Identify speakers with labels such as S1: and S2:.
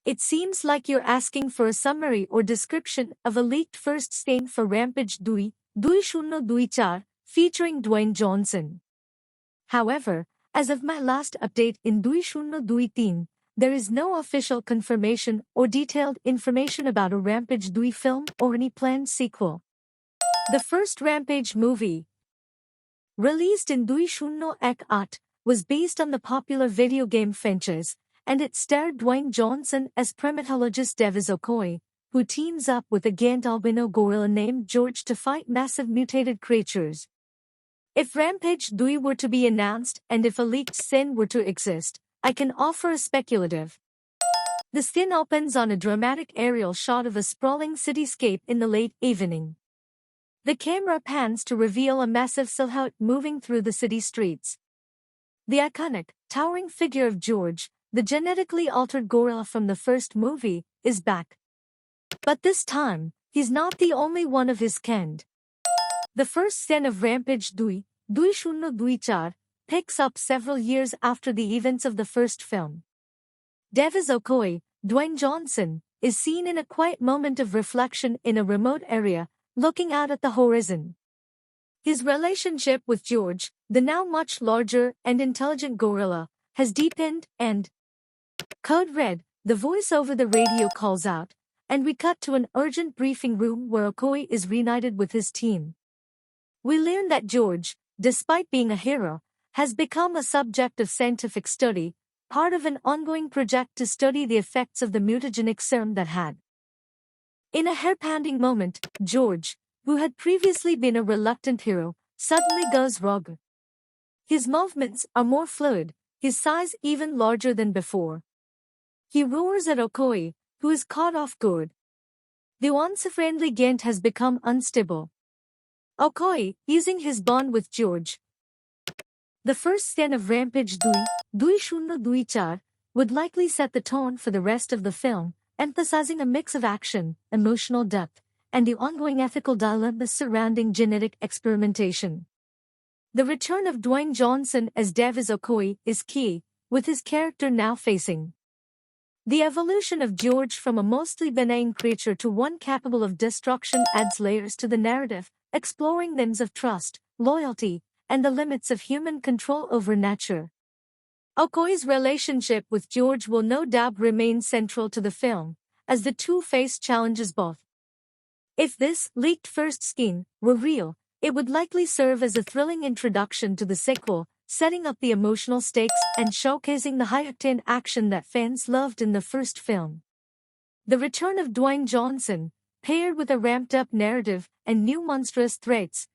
S1: It seems like you're asking for a summary or description of a leaked first stain for Rampage 2024, featuring Dwayne Johnson. However, as of my last update in 2023, there is no official confirmation or detailed information about a Rampage 2 film or any planned sequel. The first Rampage movie, released in 2008, was based on the popular video game franchise, and it starred Dwayne Johnson as primatologist Davis Okoye, who teams up with a giant albino gorilla named George to fight massive mutated creatures. If Rampage 2 were to be announced and if a leaked scene were to exist, I can offer a speculative. The scene opens on a dramatic aerial shot of a sprawling cityscape in the late evening. The camera pans to reveal a massive silhouette moving through the city streets. The iconic, towering figure of George, the genetically altered gorilla from the first movie, is back. But this time, he's not the only one of his kind. The first scene of Rampage 2024 picks up several years after the events of the first film. Davis Okoye, Dwayne Johnson, is seen in a quiet moment of reflection in a remote area, looking out at the horizon. His relationship with George, the now much larger and intelligent gorilla, has deepened and Code Red, the voice over the radio calls out, and we cut to an urgent briefing room where Okoye is reunited with his team. We learn that George, despite being a hero, has become a subject of scientific study, part of an ongoing project to study the effects of the mutagenic serum that had. In a hair-pounding moment, George, who had previously been a reluctant hero, suddenly goes rogue. His movements are more fluid, his size even larger than before. He roars at Okoye, who is caught off guard. The once-friendly giant has become unstable. Okoye, using his bond with George. The first scene of Rampage 2024 would likely set the tone for the rest of the film, emphasizing a mix of action, emotional depth, and the ongoing ethical dilemmas surrounding genetic experimentation. The return of Dwayne Johnson as Davis Okoye is key, with his character now facing the evolution of George from a mostly benign creature to one capable of destruction adds layers to the narrative, exploring themes of trust, loyalty, and the limits of human control over nature. Okoye's relationship with George will no doubt remain central to the film, as the two face challenges both. If this leaked first scene were real, it would likely serve as a thrilling introduction to the sequel, setting up the emotional stakes and showcasing the high-octane action that fans loved in the first film. The return of Dwayne Johnson, paired with a ramped-up narrative and new monstrous threats,